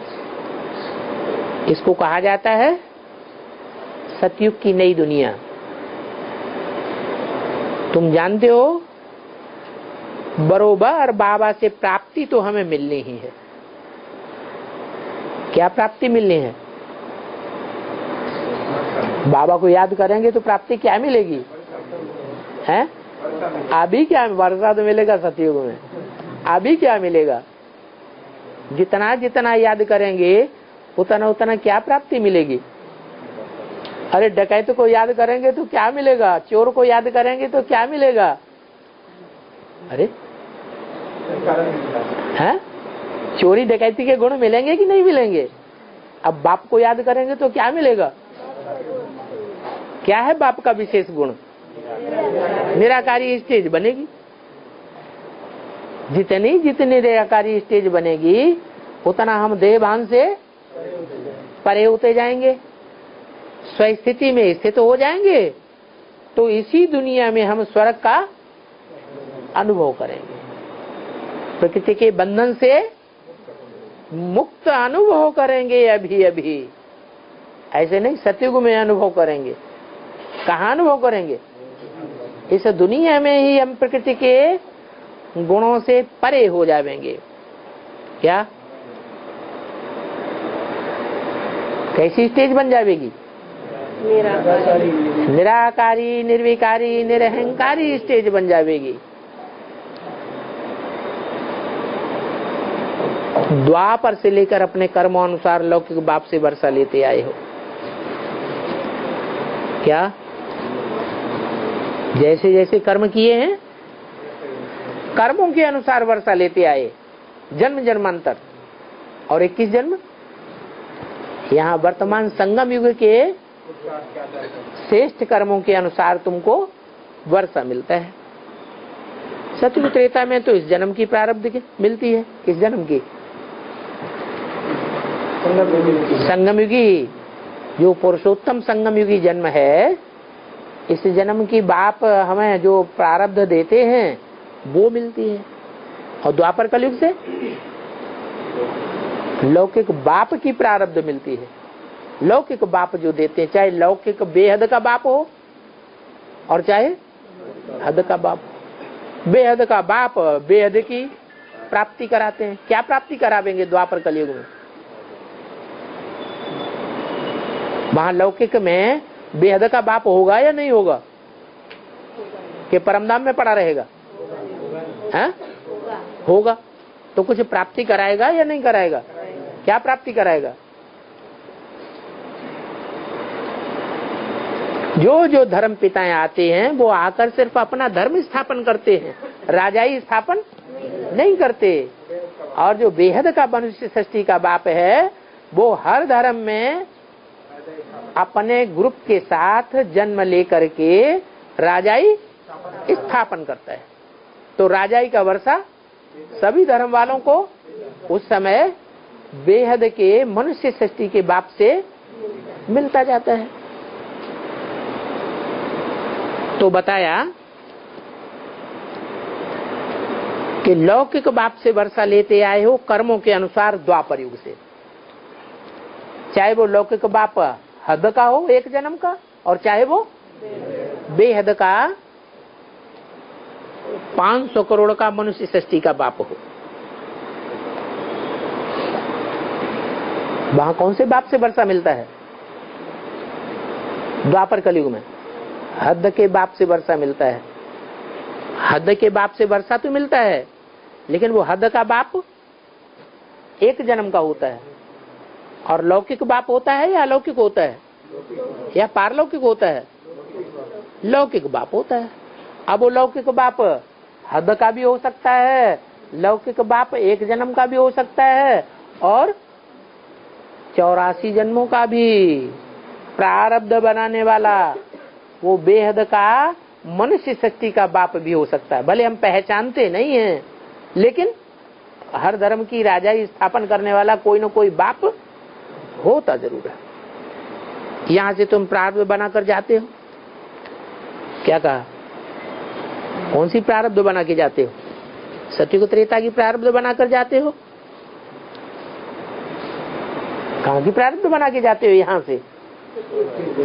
इसको कहा जाता है सतयुग की नई दुनिया। तुम जानते हो बरोबर बाबा से प्राप्ति तो हमें मिलनी ही है। क्या प्राप्ति मिलनी है? बाबा को याद करेंगे तो प्राप्ति क्या मिलेगी? हैं? अभी क्या वर्षा तो मिलेगा सतयुग में? अभी क्या मिलेगा? जितना जितना याद करेंगे उतना उतना क्या प्राप्ति मिलेगी? अरे डकैत को याद करेंगे तो क्या मिलेगा? चोर को याद करेंगे तो क्या मिलेगा? अरे हैं? चोरी डकैती के गुण मिलेंगे कि नहीं मिलेंगे? अब बाप को याद करेंगे तो क्या मिलेगा? क्या है बाप का विशेष गुण? निराकारी स्टेज बनेगी। जितनी जितनी निराकारी स्टेज बनेगी उतना हम देहभान से परे होते जाएंगे, स्वस्थिति में स्थित हो जाएंगे। तो इसी दुनिया में हम स्वर्ग का अनुभव करेंगे, प्रकृति के बंधन से मुक्त अनुभव करेंगे। अभी अभी ऐसे नहीं, सतयुग में अनुभव करेंगे। कहाँ अनुभव करेंगे? इस दुनिया में ही हम प्रकृति के गुणों से परे हो जाएंगे। क्या कैसी स्टेज बन जाएगी? निराकारी, निर्विकारी, निरहंकारी स्टेज बन जाएगी। द्वापर से लेकर अपने कर्मानुसार लौकिक बाप से वर्षा लेते आए हो। क्या जैसे जैसे कर्म किए हैं कर्मों के अनुसार वर्षा लेते आए, जन्म जन्मांतर और 21 जन्म। यहाँ वर्तमान संगम युग के श्रेष्ठ कर्मों के अनुसार तुमको वर्षा मिलता है। सतयुग त्रेता में तो इस जन्म की प्रारब्ध की मिलती है। किस जन्म की? संगम युगी, जो पुरुषोत्तम संगम युगी जन्म है, इस जन्म की बाप हमें जो प्रारब्ध देते हैं वो मिलती है। और द्वापर कलयुग से लौकिक बाप की प्रारब्ध मिलती है। लौकिक बाप जो देते हैं, चाहे लौकिक बेहद का बाप हो और चाहे हद का बाप। बेहद का बाप बेहद की प्राप्ति कराते हैं। क्या प्राप्ति करावेंगे द्वापर कलयुग में? वहां लौकिक में बेहद का बाप होगा या नहीं होगा? कि परमधाम में पड़ा रहेगा? है? होगा। तो कुछ प्राप्ति कराएगा या नहीं कराएगा? क्या प्राप्ति कराएगा? जो जो धर्म पिताएं आते हैं वो आकर सिर्फ अपना धर्म स्थापन करते हैं, राजाई स्थापन नहीं करते। और जो बेहद का मनुष्य सृष्टि का बाप है वो हर धर्म में अपने ग्रुप के साथ जन्म लेकर के राजाई स्थापन करता है। तो राजाई का वर्षा सभी धर्म वालों को उस समय बेहद के मनुष्य सृष्टि के बाप से मिलता जाता है। तो बताया कि लौकिक बाप से वर्षा लेते आए हो कर्मों के अनुसार द्वापर युग से, चाहे वो लौकिक बाप हद का हो एक जन्म का, और चाहे वो बेहद का 500 करोड़ का मनुष्य सृष्टि का बाप हो। वहां कौन से बाप से वर्षा मिलता है? द्वापर कलयुग में हद के बाप से वर्षा मिलता है। हद के बाप से वर्षा तो मिलता है, लेकिन वो हद का बाप एक जन्म का होता है। और लौकिक बाप होता है या अलौकिक होता है या पारलौकिक होता है? लौकिक बाप होता है। अब वो लौकिक बाप हद का भी हो सकता है, लौकिक बाप एक जन्म का भी हो सकता है, और 84 जन्मों का भी प्रारब्ध बनाने वाला वो बेहद का मनुष्य शक्ति का बाप भी हो सकता है। भले हम पहचानते नहीं हैं, लेकिन हर धर्म की राजाई स्थापन करने वाला कोई न कोई बाप होता जरूर है। यहां से तुम प्रारब्ध बनाकर जाते हो। क्या कहा? कौन सी प्रारब्ध बना के जाते हो? सत्युग त्रेता की प्रारब्ध बनाकर जाते हो? कहां की प्रारब्ध बना के जाते हो? यहाँ से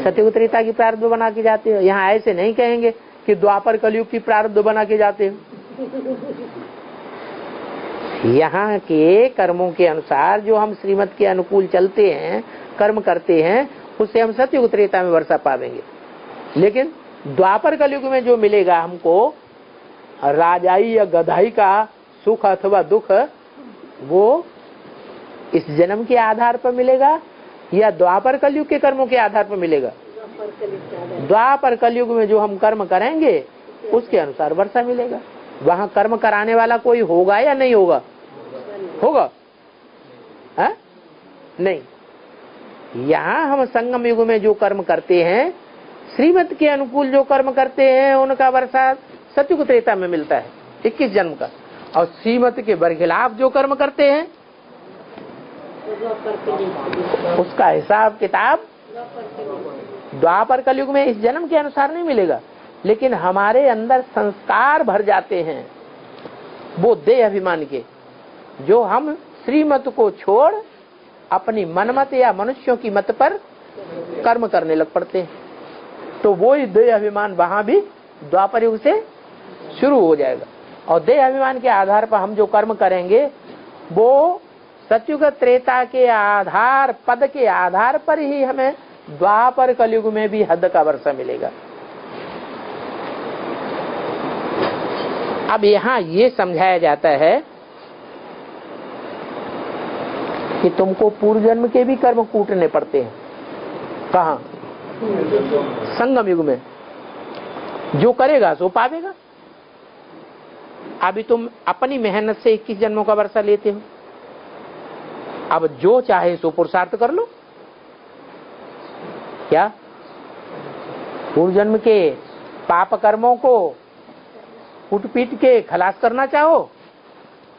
सत्युग त्रेता की प्रारब्ध बना के जाते हो। यहाँ ऐसे नहीं कहेंगे कि द्वापर कलयुग की प्रारब्ध बना के जाते हो। यहाँ के कर्मों के अनुसार जो हम श्रीमत के अनुकूल चलते हैं, कर्म करते हैं, उससे हम सत्युग त्रेता में वर्षा पावेंगे। लेकिन द्वापर कलयुग में जो मिलेगा हमको राजाई या गधाई का सुख अथवा दुख, वो इस जन्म के आधार पर मिलेगा या द्वापर कलयुग के कर्मों के आधार पर मिलेगा? द्वापर कलयुग में जो हम कर्म करेंगे उसके अनुसार वर्षा मिलेगा। वहां कर्म कराने वाला कोई होगा या नहीं होगा? होगा? है? नहीं। यहाँ हम संगम युग में जो कर्म करते हैं, श्रीमत के अनुकूल जो कर्म करते हैं, उनका वर्षा सत्युग त्रेता में मिलता है 21 जन्म का। और श्रीमत के बरखिलाफ जो कर्म करते हैं उसका हिसाब किताब द्वापर कलयुग में इस जन्म के अनुसार नहीं मिलेगा। लेकिन हमारे अंदर संस्कार भर जाते हैं वो देह अभिमान के, जो हम श्रीमत को छोड़ अपनी मनमत या मनुष्यों की मत पर कर्म करने लग पड़ते हैं। तो वो ही देह अभिमान वहां भी द्वापर युग से शुरू हो जाएगा। और देह अभिमान के आधार पर हम जो कर्म करेंगे वो सत्युग त्रेता के आधार, पद के आधार पर ही हमें द्वापर कलयुग में भी हद का वर्षा मिलेगा। अब यहाँ ये समझाया जाता है कि तुमको पूर्व जन्म के भी कर्म कूटने पड़ते हैं। कहाँ? संगम युग में। जो करेगा सो पावेगा। अभी तुम अपनी मेहनत से 21 जन्मों का वर्षा लेते हो, अब जो चाहे सो पुरुषार्थ कर लो। क्या पूर्व जन्म के पाप कर्मों को कूट पीट के खलास करना चाहो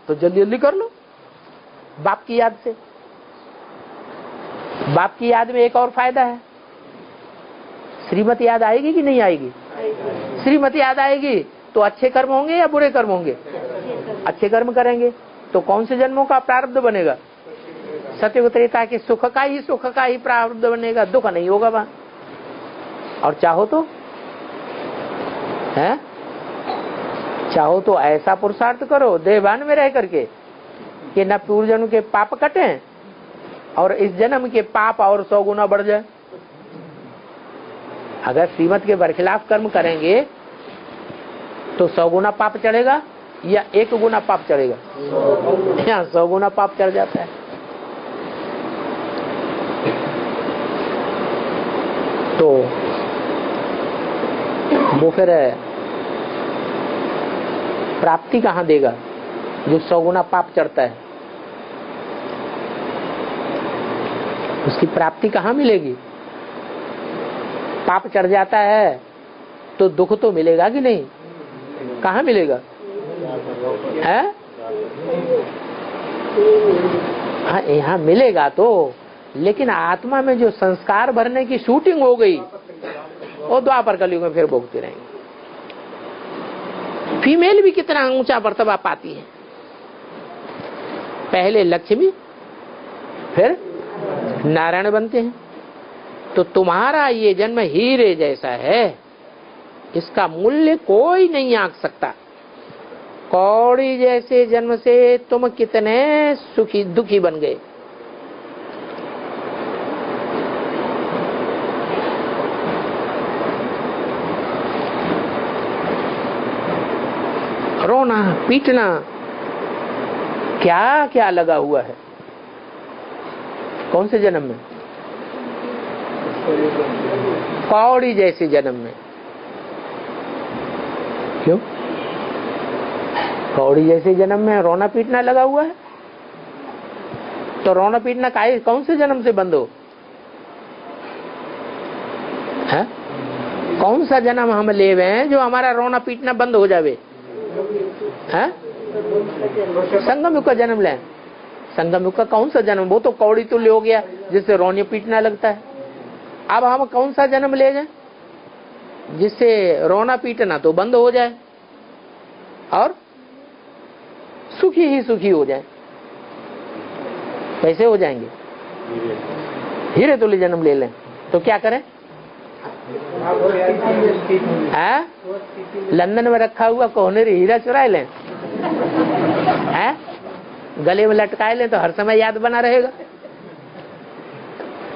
तो जल्दी जल्दी कर लो बाप की याद से। बाप की याद में एक और फायदा है, श्रीमत याद आएगी कि नहीं आएगी? श्रीमत याद आएगी तो अच्छे कर्म होंगे या बुरे कर्म होंगे? अच्छे कर्म करेंगे तो कौन से जन्मों का प्रारब्ध बनेगा? सत्युग त्रेता के सुख का ही प्रारब्ध बनेगा, दुख नहीं होगा वहां। और चाहो तो है, चाहो तो ऐसा पुरुषार्थ करो देहभान में रह करके कि न पूर्व जन्म के पाप कटे और इस जन्म के पाप और 100 गुना बढ़ जाए। अगर श्रीमत के बरखिलाफ कर्म करेंगे तो 100 गुना पाप चढ़ेगा या 1 गुना पाप चढ़ेगा? यहाँ 100 गुना पाप चढ़ जाता है। तो वो फिर प्राप्ति कहाँ देगा जो 100 गुना पाप चढ़ता है? उसकी प्राप्ति कहाँ मिलेगी? पाप चढ़ जाता है तो दुख तो मिलेगा कि नहीं? कहाँ मिलेगा? है? हाँ, यहाँ मिलेगा तो, लेकिन आत्मा में जो संस्कार भरने की शूटिंग हो गई वो द्वापर कलयुग में फिर भोगते रहेंगे। फीमेल भी कितना ऊंचा मर्तबा पाती है, पहले लक्ष्मी फिर नारायण बनते हैं। तो तुम्हारा ये जन्म हीरे जैसा है, इसका मूल्य कोई नहीं आंक सकता। कौड़ी जैसे जन्म से तुम कितने सुखी दुखी बन गए। रोना पीटना क्या क्या लगा हुआ है। कौन से जन्म में? कौड़ी जैसे जन्म में। क्यों? कौड़ी जैसे जन्म में रोना पीटना लगा हुआ है। तो रोना पीटना कौन से जन्म से बंद हो? है? कौन सा जन्म हम ले हुए हैं जो हमारा रोना पीटना बंद हो जावे? है? संगम युग का जन्म लें। संगम युग का कौन सा जन्म? वो तो कौड़ी तुल्य हो गया जिससे रोने पीटना लगता है। अब हम कौन सा जन्म ले जाए जिससे रोना पीटना तो बंद हो जाए और सुखी ही सुखी हो जाए? कैसे हो जाएंगे? हीरे तुल्य जन्म ले लें तो क्या करें? है? लंदन में रखा हुआ कोहनेरी हीरा चुरा लें, है? गले में लटकाए लें तो हर समय याद बना रहेगा।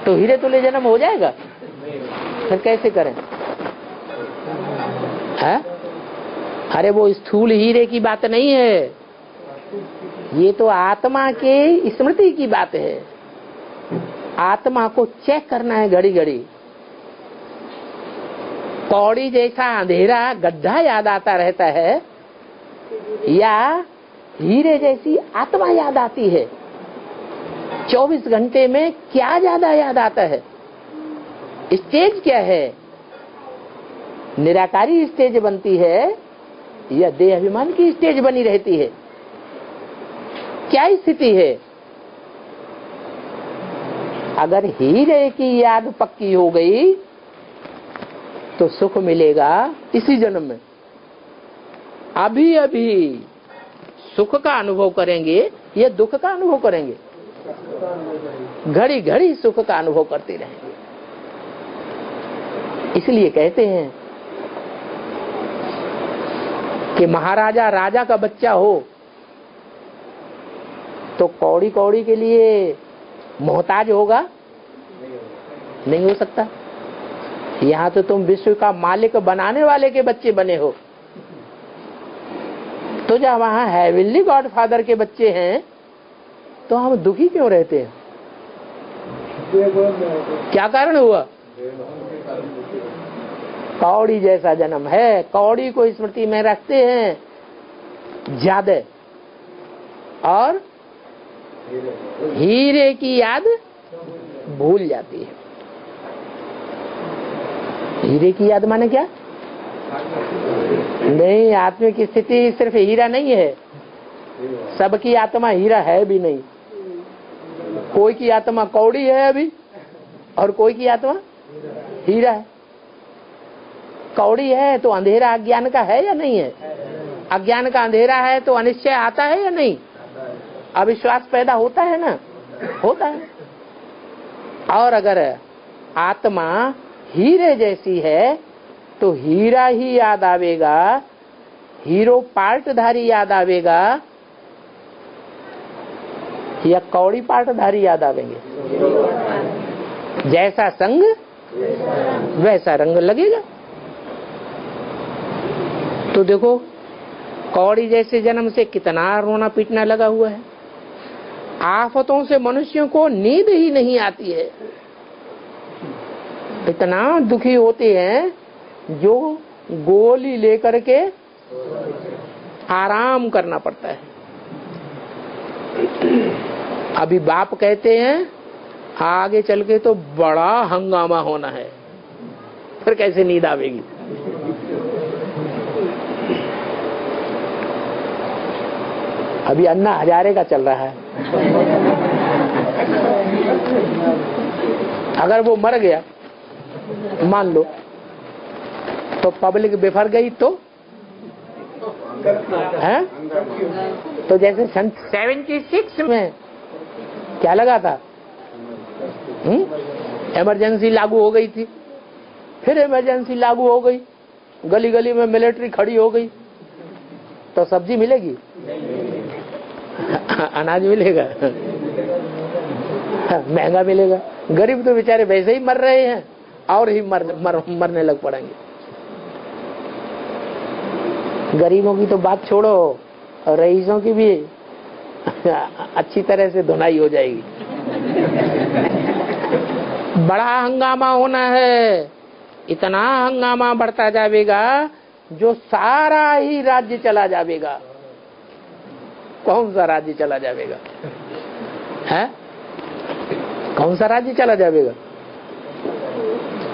तो हीरे तुल्य जन्म हो जाएगा? फिर कैसे करें? है? अरे वो स्थूल हीरे की बात नहीं है, ये तो आत्मा के स्मृति की बात है। आत्मा को चेक करना है घड़ी घड़ी। कौड़ी जैसा अंधेरा गड्ढा याद आता रहता है या हीरे जैसी आत्मा याद आती है? 24 घंटे में क्या ज्यादा याद आता है? स्टेज क्या है? निराकारी स्टेज बनती है या देह अभिमान की स्टेज बनी रहती है? क्या स्थिति है? अगर हीरे की याद पक्की हो गई तो सुख मिलेगा इसी जन्म में। अभी अभी सुख का अनुभव करेंगे या दुख का अनुभव करेंगे? घड़ी घड़ी सुख का अनुभव करते रहेंगे। इसलिए कहते हैं कि महाराजा राजा का बच्चा हो तो कौड़ी कौड़ी के लिए मोहताज होगा? नहीं हो सकता। यहाँ तो तुम विश्व का मालिक बनाने वाले के बच्चे बने हो, तो जब वहां हेवनली गॉडफादर के बच्चे हैं तो हम दुखी क्यों रहते हैं? क्या कारण हुआ? कौड़ी जैसा जन्म है। कौड़ी को स्मृति में रखते हैं ज्यादा और हीरे की याद भूल जाती है। हीरे की याद माने क्या? नहीं, आत्मिक स्थिति सिर्फ हीरा नहीं है। सबकी आत्मा हीरा है भी नहीं। कोई की आत्मा कौड़ी है अभी और कोई की आत्मा हीरा है। कौड़ी है तो अंधेरा अज्ञान का है या नहीं है? अज्ञान का अंधेरा है तो अनिश्चय आता है या नहीं? अविश्वास पैदा होता है ना? होता है। और अगर आत्मा हीरे जैसी है तो हीरा ही याद आवेगा, हीरो पार्टधारी याद आवेगा या कौड़ी पार्टधारी याद आवेंगे? जैसा संग वैसा रंग लगेगा। तो देखो कौड़ी जैसे जन्म से कितना रोना पीटना लगा हुआ है। आफतों से मनुष्यों को नींद ही नहीं आती है, इतना दुखी होते हैं जो गोली लेकर के आराम करना पड़ता है। अभी बाप कहते हैं आगे चल के तो बड़ा हंगामा होना है, फिर कैसे नींद आवेगी। अभी अन्ना हजारे का चल रहा है, अगर वो मर गया मान लो तो पब्लिक बिफर गई तो है। तो जैसे सन 76 में क्या लगा था, इमरजेंसी लागू हो गई थी, फिर इमरजेंसी लागू हो गई, गली गली में मिलिट्री खड़ी हो गई, तो सब्जी मिलेगी, अनाज मिलेगा, महंगा मिलेगा। गरीब तो बेचारे वैसे ही मर रहे हैं और ही मरने लग पड़ेंगे। गरीबों की तो बात छोड़ो, और रईसों की भी अच्छी तरह से धुनाई हो जाएगी। बड़ा हंगामा होना है, इतना हंगामा बढ़ता जाएगा जो सारा ही राज्य चला जाएगा। कौन सा राज्य चला जाएगा है? कौन सा राज्य चला जाएगा?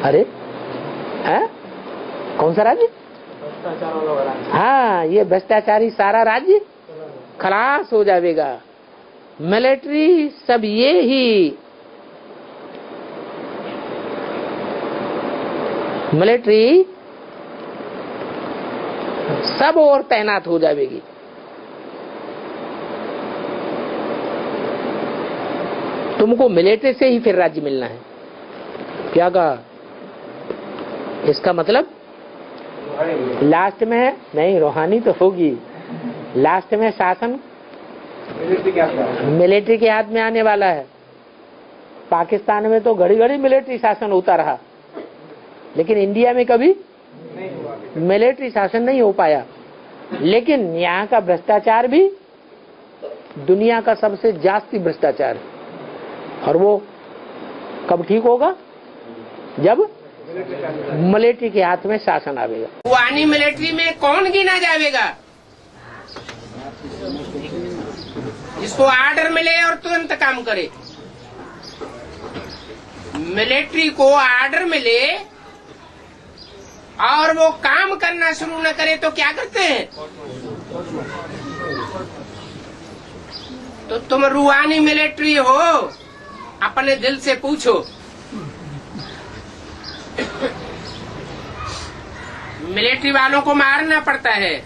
अरे है कौन सा राज्य? हाँ, ये भ्रष्टाचारी सारा राज्य खलास हो जाएगा। मिलिट्री सब ये ही मिलिट्री सब और तैनात हो जाएगी। तुमको मिलिट्री से ही फिर राज्य मिलना है। क्या कहा? इसका मतलब लास्ट में नहीं, रूहानी तो होगी, लास्ट में शासन मिलिट्री के हाथ में आने वाला है। पाकिस्तान में तो घड़ी घड़ी मिलिट्री शासन होता रहा, लेकिन इंडिया में कभी मिलिट्री शासन नहीं हो पाया। लेकिन यहाँ का भ्रष्टाचार भी दुनिया का सबसे जास्ती भ्रष्टाचार है, और वो कब ठीक होगा? जब मिलिट्री के हाथ में शासन आवेगा। रूहानी मिलिट्री में कौन गिना जाएगा? जिसको आर्डर मिले और तुरंत काम करे। मिलिट्री को आर्डर मिले और वो काम करना शुरू न करे तो क्या करते हैं? तो तुम रूहानी मिलिट्री हो, अपने दिल से पूछो, मिलिट्री वालों को मारना पड़ता है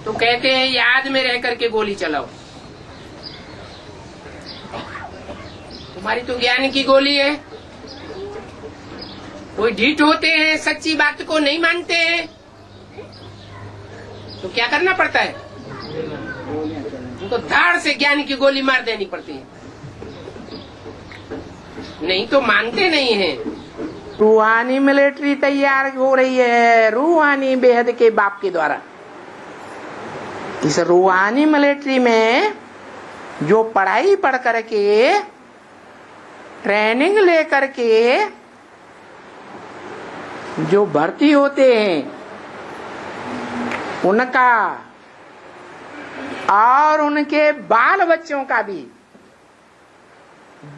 तो कहते हैं याद में रह करके गोली चलाओ। तुम्हारी तो ज्ञान की गोली है। कोई ढीठ होते हैं, सच्ची बात को नहीं मानते हैं, तो क्या करना पड़ता है? उनको धाड़ से ज्ञान की गोली मार देनी पड़ती है, नहीं तो मानते नहीं है। रूहानी मिलिट्री तैयार हो रही है रूहानी बेहद के बाप के द्वारा। इस रूहानी मिलिट्री में जो पढ़ाई पढ़ करके, ट्रेनिंग ले करके जो भर्ती होते हैं, उनका और उनके बाल बच्चों का भी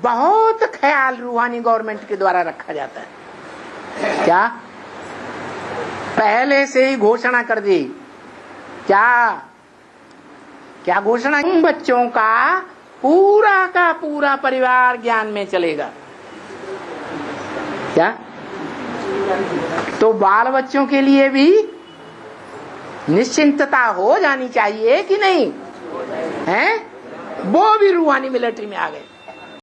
बहुत ख्याल रूहानी गवर्नमेंट के द्वारा रखा जाता है। क्या पहले से ही घोषणा कर दी? क्या घोषणा? बच्चों का पूरा परिवार ज्ञान में चलेगा। क्या? तो बाल बच्चों के लिए भी निश्चिंतता हो जानी चाहिए कि नहीं है? वो भी रूहानी मिलिट्री में आ गए।